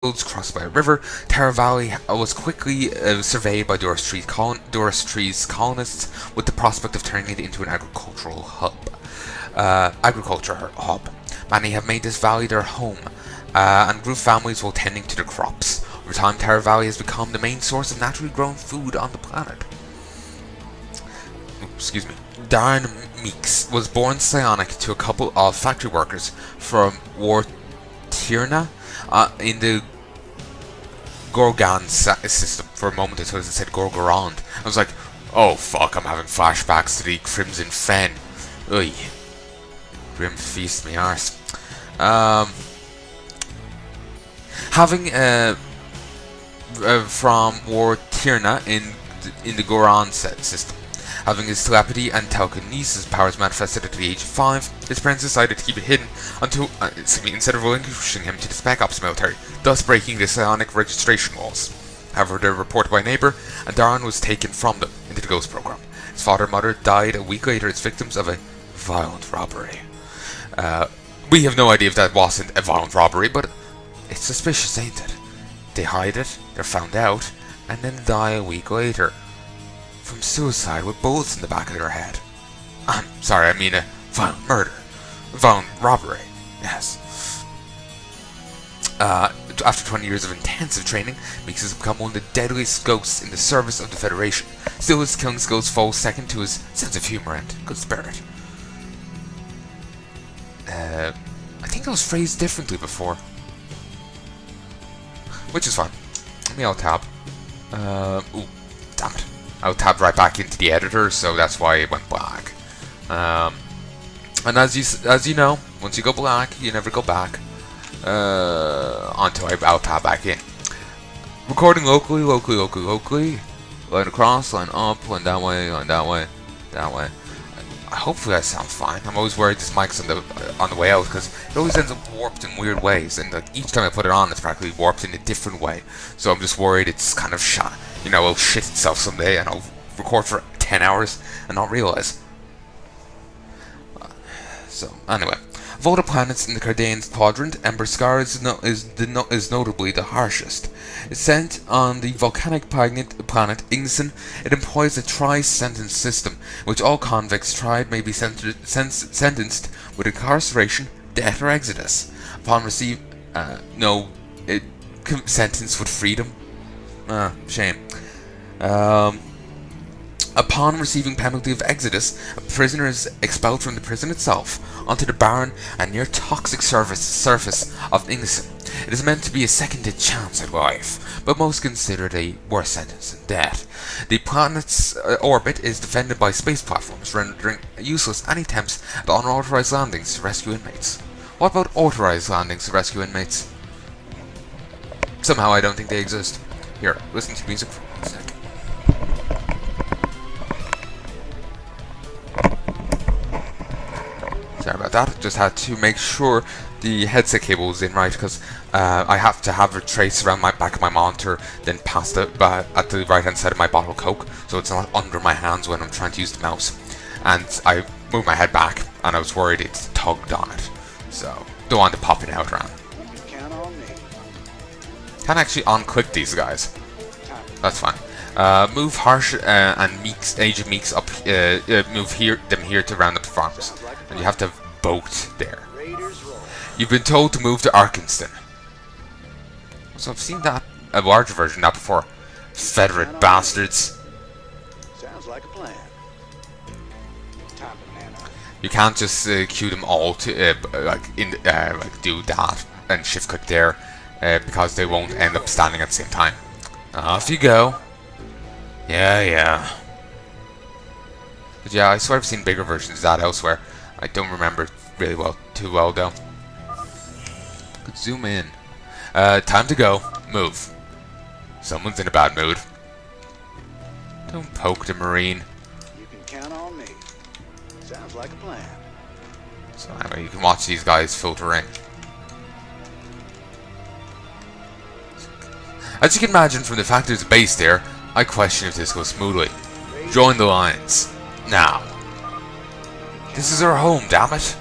fields crossed by a river, Terra Valley was quickly surveyed by Doris Tree's colonists with the prospect of turning it into an agricultural hub. Many have made this valley their home and grew families while tending to their crops. Over time, Terra Valley has become the main source of naturally grown food on the planet. Excuse me. Darren Meeks was born psionic to a couple of factory workers from Wartirna in the Gorgon system. For a moment I thought it said Gorgorond. I was like, oh fuck, I'm having flashbacks to the Crimson Fen. Ugh. Grim feast me arse. Having from Wartirna in the Goron system. Having his telepathy and telekinesis powers manifested at the age of 5, his parents decided to keep it hidden until instead of relinquishing him to the Spec Ops military, thus breaking the psionic registration laws. However, they were reported by a neighbour, and Darren was taken from them into the Ghost program. His father and mother died a week later as victims of a violent robbery. We have no idea if that wasn't a violent robbery, but it's suspicious, ain't it? They hide it, they're found out, and then die a week later. From suicide with bullets in the back of their head. I'm sorry, I mean a violent murder. Violent robbery, yes. After 20 years of intensive training, Meeks has become one of the deadliest ghosts in the service of the Federation. Still, his killing skills fall second to his sense of humor and good spirit. I think it was phrased differently before. Which is fine. Let me alt-tab. Ooh, damn it. I'll tab right back into the editor, so that's why it went black. And as you know, once you go black, you never go back until I'll tab back in. Recording locally. Line across, line up, line that way, that way. Hopefully I sound fine. I'm always worried this mic's on the way out because it always ends up warped in weird ways, and each time I put it on, it's practically warped in a different way. So I'm just worried it's kind of shot. You know, it'll shit itself someday, and I'll record for 10 hours and not realize. So anyway, of all the planets in the Cardaean quadrant, Ember Scar is notably the harshest. It's sent on the volcanic planet Ingson. It employs a tri-sentence system, in which all convicts tried may be sentenced with incarceration, death, or exodus. Upon sentenced with freedom. Shame. Upon receiving penalty of exodus, a prisoner is expelled from the prison itself onto the barren and near toxic surface of Ingson. It is meant to be a seconded chance at life, but most consider it a worse sentence than death. The planet's orbit is defended by space platforms, rendering useless any attempts at unauthorized landings to rescue inmates. What about authorized landings to rescue inmates? Somehow I don't think they exist. Here, listen to music for 1 second. Sorry about that, just had to make sure the headset cable was in right, because I have to have it traced around my back of my monitor, then past it at the right hand side of my bottle of Coke, so it's not under my hands when I'm trying to use the mouse. And I moved my head back, and I was worried it tugged on it, so don't want to pop it out around. Can't actually unclick these guys. That's fine. Move Harsh and Meeks, Age of Meeks up. Move them here to round up the farmers, and you have to vote there. You've been told to move to Arkinston. So I've seen that a larger version of that before. Federate bastards. Sounds like a plan. You can't just queue them all to do that and shift click there because they won't end up standing at the same time. Off you go. Yeah. But yeah, I swear I've seen bigger versions of that elsewhere. I don't remember really too well though. Could zoom in. Time to go. Move. Someone's in a bad mood. Don't poke the Marine. You can count on me. Sounds like a plan. So anyway, you can watch these guys filter in. As you can imagine from the fact there's a base there, I question if this goes smoothly. Join the lines. Now. This is our home, damn it.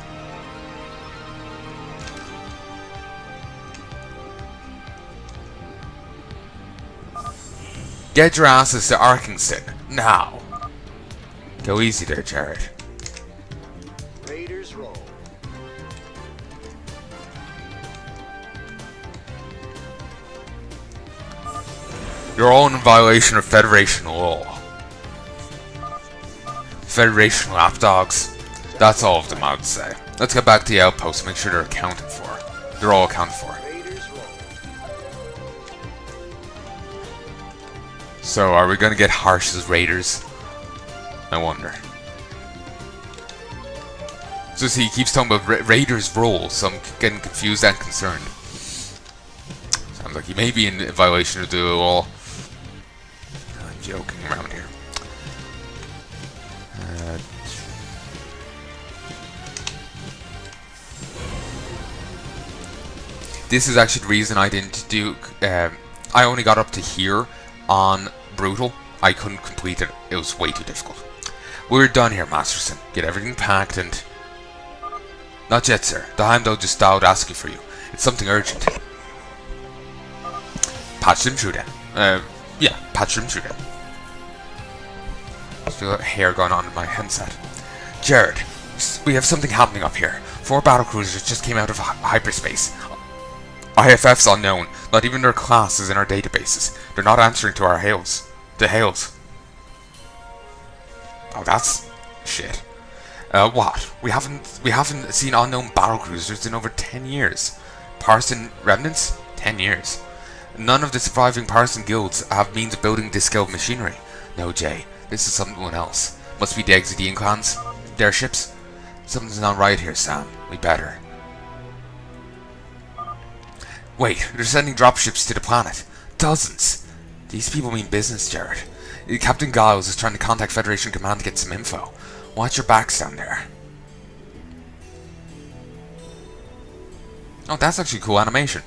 Get your asses to Arkingston, now! Go easy there, Jared. Raiders roll. You're all in violation of Federation law. Federation lapdogs. That's all of them, I would say. Let's get back to the outpost and make sure they're accounted for. They're all accounted for. Raiders roll. So, are we going to get harsh as raiders? I wonder. So see, he keeps talking about raiders roll, so I'm getting confused and concerned. Sounds like he may be in violation of the law. I'm joking around here. This is actually the reason I didn't do... I only got up to here on Brutal. I couldn't complete it. It was way too difficult. We're done here, Masterson. Get everything packed and... Not yet, sir. The Heimdall just dialed asking for you. It's something urgent. Patch them through then. Yeah, patch them through then. I feel like hair going on in my headset. Jared, we have something happening up here. 4 battlecruisers just came out of hyperspace. IFF's unknown. Not even their class is in our databases. They're not answering to our hails. The hails. Oh, that's shit. What? We haven't seen unknown battlecruisers in over 10 years. Parson remnants? 10 years. None of the surviving Parson guilds have means of building this scale of machinery. No, Jay. This is someone else. Must be the Exodian clans. Their ships. Something's not right here, Sam. We better. Wait, they're sending dropships to the planet. Dozens. These people mean business, Jared. Captain Giles is trying to contact Federation Command to get some info. Watch your backs down there. Oh, that's actually cool animation.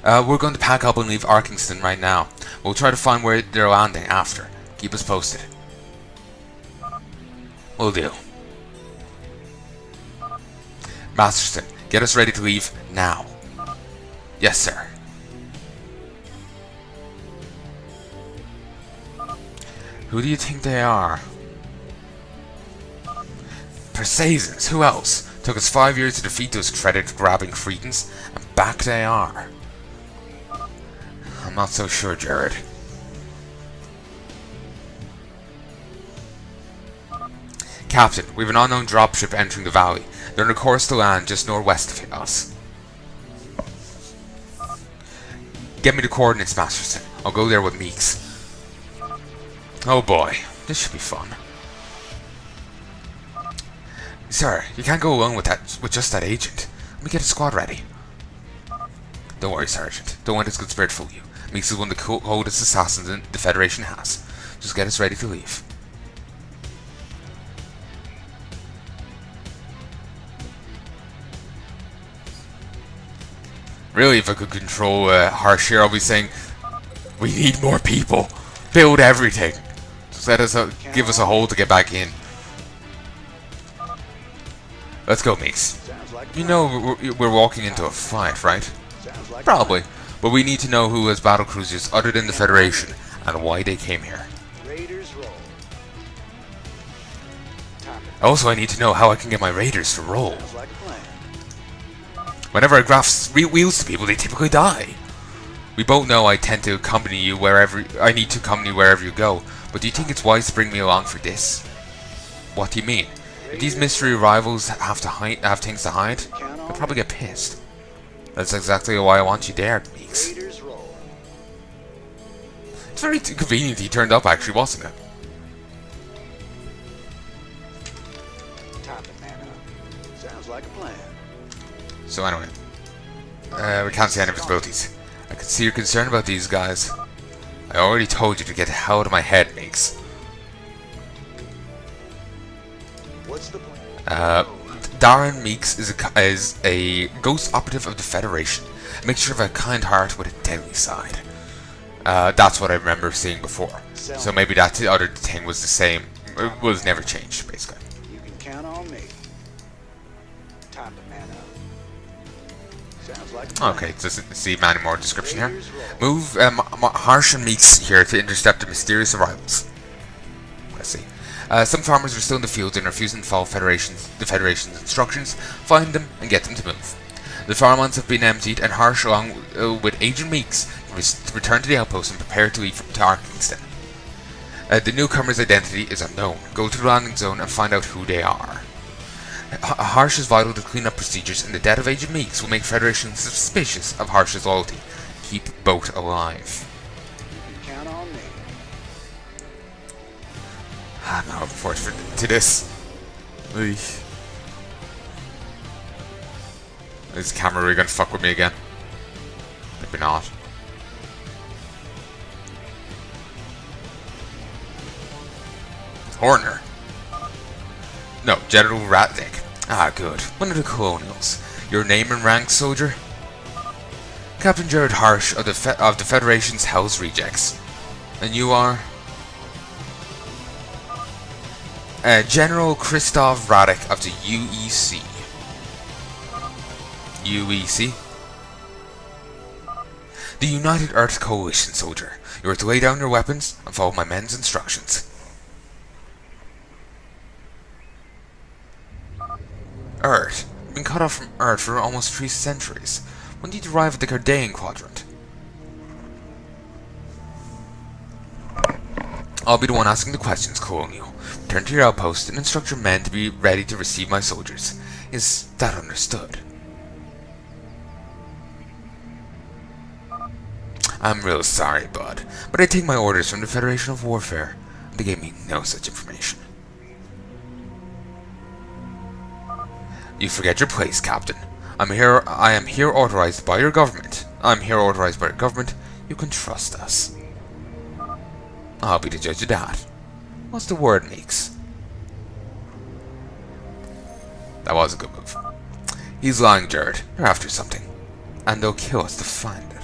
We're going to pack up and leave Arkingston right now. We'll try to find where they're landing after. Keep us posted. Will do. Masterson, get us ready to leave now. Yes, sir. Who do you think they are? Perseisons, who else? Took us 5 years to defeat those credit-grabbing cretins, and back they are. I'm not so sure, Jared. Captain, we have an unknown dropship entering the valley. They're on a course to land just northwest of us. Get me the coordinates, Masterson. I'll go there with Meeks. Oh boy, this should be fun. Sir, you can't go alone with just that agent. Let me get a squad ready. Don't worry, Sergeant. Don't let his good spirit fool you. Meeks is one of the coldest assassins the Federation has. Just get us ready to leave. Really, if I could control Harsh here, I'll be saying, we need more people. Build everything. Just let us give us a hole to get back in. Let's go, Meeks. You know we're walking into a fight, right? Probably. But we need to know who has battlecruisers other than the Federation and why they came here. Also, I need to know how I can get my raiders to roll. Whenever I graft wheels to people, they typically die. We both know I tend to accompany you wherever I need to accompany wherever you go. But do you think it's wise to bring me along for this? What do you mean? If these mystery rivals have things to hide, they'll probably get pissed. That's exactly why I want you there, Meeks. It's very convenient he turned up, actually, wasn't it? Sounds like a plan. So anyway, we can't see any of his abilities. I can see you're concerned about these guys. I already told you to get the hell out of my head, Meeks. What's the plan? Darren Meeks is a ghost operative of the Federation. A mixture of a kind heart with a deadly side. That's what I remember seeing before. So maybe that other thing was the same. It was never changed, basically. You can count on me. Time to man up. Sounds like Okay, doesn't see many more description here. Move Harsh and Meeks here to intercept the mysterious arrivals. Let's see. Some farmers are still in the fields and refusing to follow the Federation's instructions. Find them and get them to move. The farmlands have been emptied, and Harsh, along with Agent Meeks, return to the outpost and prepare to leave to Arkingston. The newcomer's identity is unknown. Go to the landing zone and find out who they are. Harsh is vital to clean up procedures, and the death of Agent Meeks will make Federation suspicious of Harsh's loyalty. Keep both alive. You can count on me. I'm not looking forward to this. Eesh. Is the camera really gonna fuck with me again? Maybe not. Horner. No, General Ratnik. Ah, good. One of the colonials. Your name and rank, soldier? Captain Jared Harsh of the Federation's Hell's Rejects. And you are? General Christoph Radek of the UEC. UEC? The United Earth Coalition, soldier. You are to lay down your weapons and follow my men's instructions. Earth. Been cut off from Earth for almost 3 centuries. When did you arrive at the Cardaean Quadrant? I'll be the one asking the questions, Colonial. Return to your outpost and instruct your men to be ready to receive my soldiers. Is that understood? I'm real sorry, bud, but I take my orders from the Federation of Warfare. They gave me no such information. You forget your place, Captain. I am here authorized by your government. You can trust us. I'll be the judge of that. What's the word, Meeks? That was a good move. He's lying, Jared. They're after something. And they'll kill us to find it.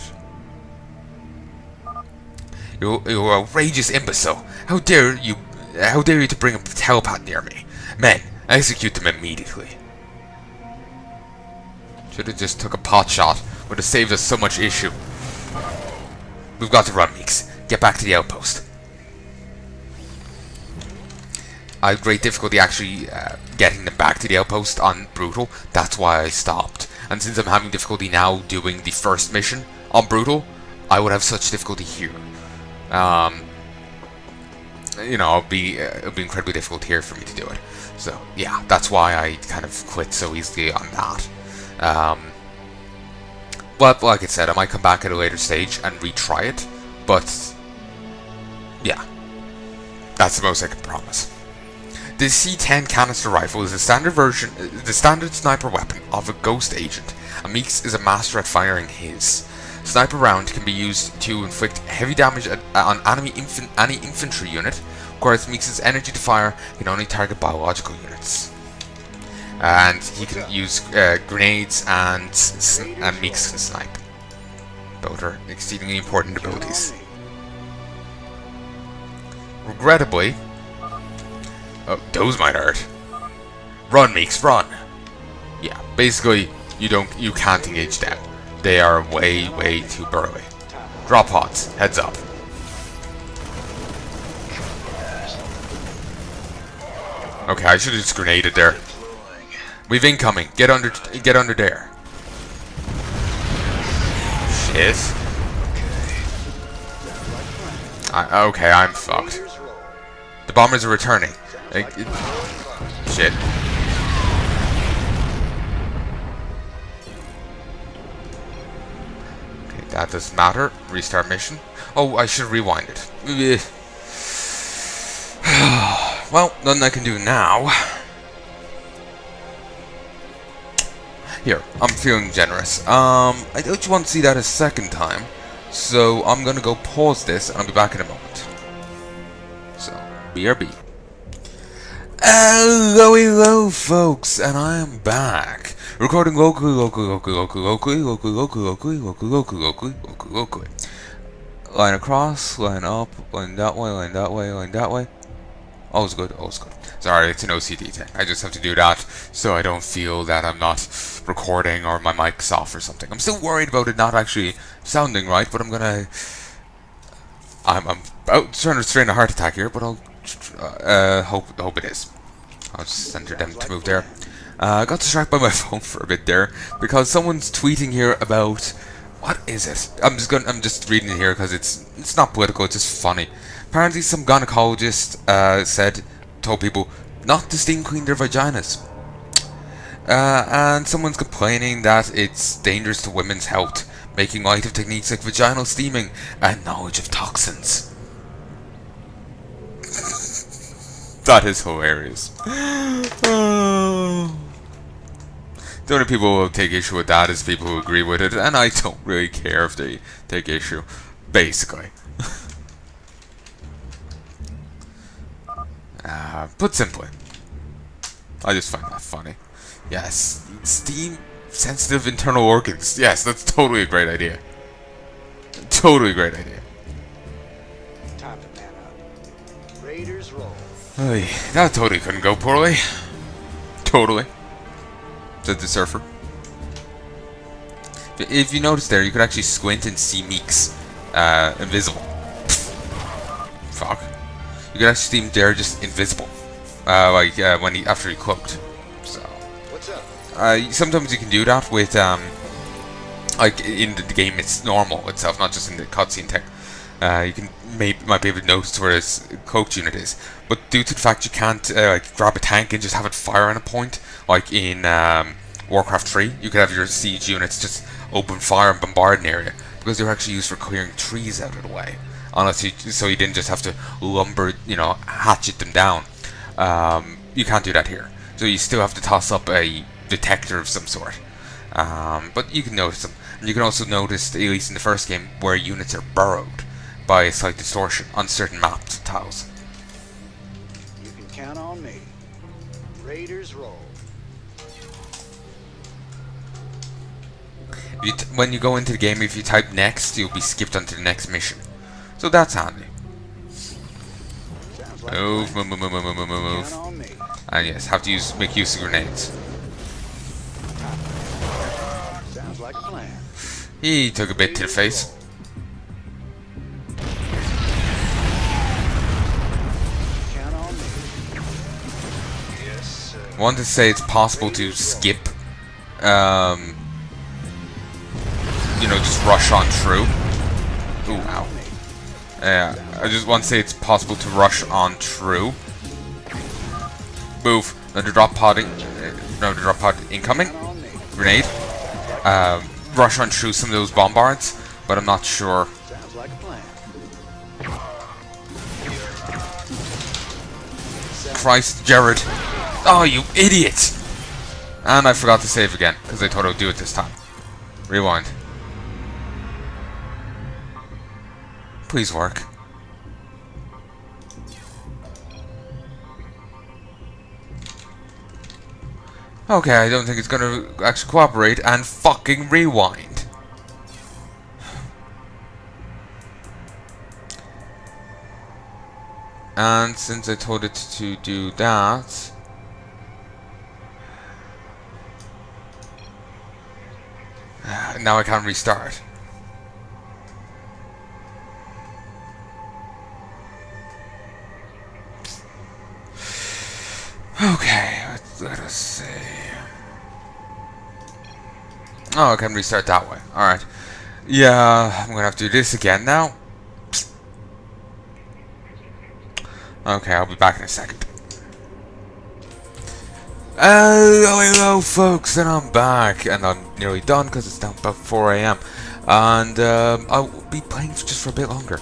You outrageous imbecile! How dare you to bring a telepath near me? Men, execute them immediately. Should have just took a pot shot. Would have saved us so much issue. We've got to run, Meeks. Get back to the outpost. I had great difficulty actually getting them back to the outpost on Brutal. That's why I stopped. And since I'm having difficulty now doing the first mission on Brutal, I would have such difficulty here. You know, it'll be incredibly difficult here for me to do it. So yeah, that's why I kind of quit so easily on that. But like I said, I might come back at a later stage and retry it. But yeah, that's the most I can promise. The C10 canister rifle is the standard sniper weapon of a ghost agent, and Meeks is a master at firing his. Sniper round can be used to inflict heavy damage on any infantry unit, whereas Meeks' energy to fire can only target biological units. And he can use grenades and Meeks can snipe. Both are exceedingly important abilities. Regrettably, oh, those might hurt. Run, Meeks, run! Yeah, basically, you can't engage them. They are way too burly. Drop pods, heads up. Okay, I should have just grenaded there. We've incoming. Get under there. Shit. Okay, I'm fucked. The bombers are returning. Shit. Okay, that doesn't matter. Restart mission. Oh, I should rewind it. Well, nothing I can do now. Here, I'm feeling generous. I don't want to see that a second time, so I'm gonna go pause this and I'll be back in a moment. So, BRB. Hello, folks, and I am back. Recording locally. Line across, line up, line that way, line that way, line that way. Always good, always good. Sorry, it's an OCD thing. I just have to do that so I don't feel that I'm not recording or my mic's off or something. I'm still worried about it not actually sounding right, but I'm about trying to restrain a heart attack here, but I'll hope it is. I'll just enter them to move there. I got distracted by my phone for a bit there because someone's tweeting here about what is it? I'm just reading it here because it's not political. It's just funny. Apparently, some gynecologist told people not to steam clean their vaginas, and someone's complaining that it's dangerous to women's health, making light of techniques like vaginal steaming and knowledge of toxins. That is hilarious. The only people who will take issue with that is people who agree with it, and I don't really care if they take issue, basically. Put simply, I just find that funny. Yes, steam sensitive internal organs. Yes, that's totally a great idea. Totally a great idea. Time to man up. Raiders roll. Oy, that totally couldn't go poorly. Totally. Said the surfer. If you notice there, you could actually squint and see Meek's invisible. Fuck. You could actually see him there just invisible. After he cloaked. So. What's up? Sometimes you can do that with like in the game it's normal itself, not just in the cutscene thing. You might be able to notice where his cloaked unit is, but due to the fact you can't like grab a tank and just have it fire on a point, like in Warcraft 3, you could have your siege units just open fire and bombard an area because they're actually used for clearing trees out of the way. So you didn't just have to hatchet them down. You can't do that here, so you still have to toss up a detector of some sort. But you can notice them, and you can also notice, at least in the first game, where units are burrowed by a slight distortion on certain mapped tiles. You can count on me. Raiders roll. When you go into the game, if you type next, you'll be skipped onto the next mission. So that's handy. Sounds like Move. count on me. And yes, have to make use of grenades. Sounds like a plan. He took a bit to the face. Count on me. Yes, sir. I want to say it's possible to skip, just rush on through. Ooh, ow. Yeah, I just want to say it's possible to rush on through. Move. Another drop pod incoming. Count on me. Grenade. Rush on through some of those bombards, but I'm not sure. Sounds like a plan. Christ, Jared. Oh, you idiot! And I forgot to save again, because I thought I would do it this time. Rewind. Please work. Okay, I don't think it's gonna actually cooperate, and fucking rewind. And since I told it to do that... now I can't restart. Okay, let us see. Oh, I can restart that way. Alright. Yeah, I'm gonna have to do this again now. Okay, I'll be back in a second. Hello folks, and I'm back, and I'm nearly done because it's now about 4 AM. And I'll be playing just for a bit longer.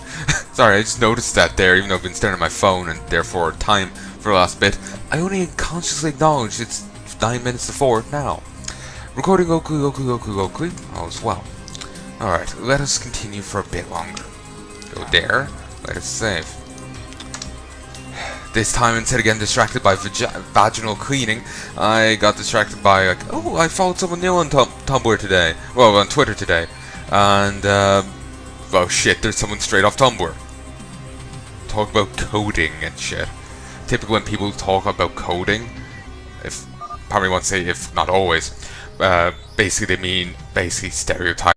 Sorry, I just noticed that there, even though I've been staring at my phone and therefore time for the last bit. I only consciously acknowledged it's 9 minutes to 4 now. Recording locally, all's well. Alright, let us continue for a bit longer. Go there, let us save. This time, instead of getting distracted by vaginal cleaning, I got distracted by, like, oh, I followed someone new on Tumblr today. Well, on Twitter today. And, oh shit, there's someone straight off Tumblr. Talk about coding and shit. typically when people talk about coding, if probably want to say if not always, basically they mean basically stereotypes.